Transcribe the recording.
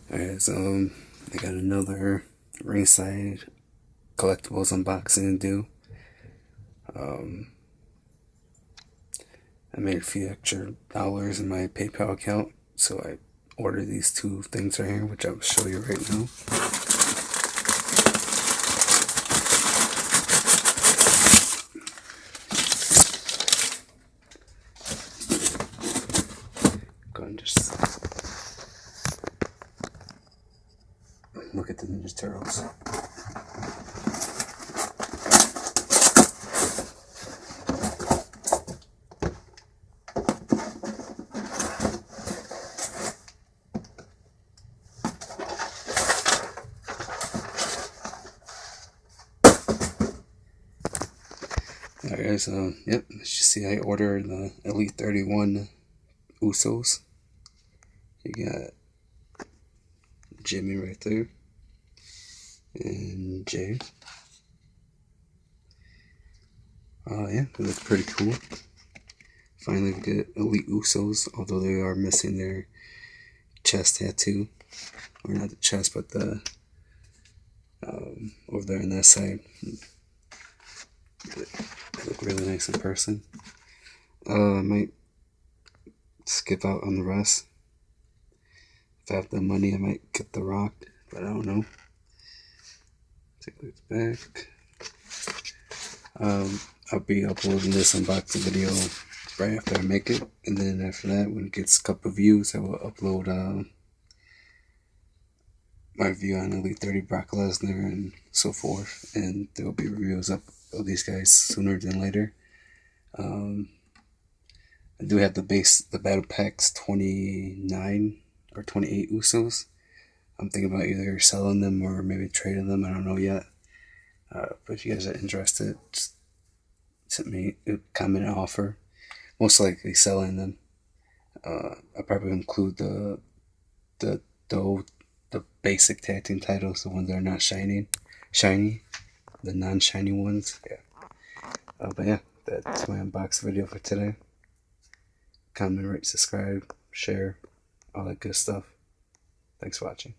Alright, so I got another Ringside Collectibles unboxing to do. I made a few extra dollars in my PayPal account, so I ordered these two things right here, which I'll show you right now. Go and just look at the Ninja Turtles. Alright, so, yep, as you see, I ordered the Elite 31 Usos. You got Jimmy right there, and Jay. Yeah, they look pretty cool. Finally, we get Elite Usos, although they are missing their chest tattoo. Or not the chest, but the over there on that side. They look really nice in person. I might skip out on the rest. If I have the money, I might get the Rock, but I don't know. Take a look at the back. I'll be uploading this unboxing video right after I make it, and then after that, when it gets a couple views, I will upload my review on Elite 30 Brock Lesnar and so forth, and there will be reviews up of these guys sooner than later. I do have the Battle Packs 29 or 28 Usos. I'm thinking about either selling them or maybe trading them. I don't know yet. But if you guys are interested, just send me a comment and offer. Most likely selling them. I'll probably include the basic tag team titles, the ones that are not shiny, the non-shiny ones. Yeah. But yeah, that's my unboxing video for today. Comment, rate, subscribe, share, all that good stuff. Thanks for watching.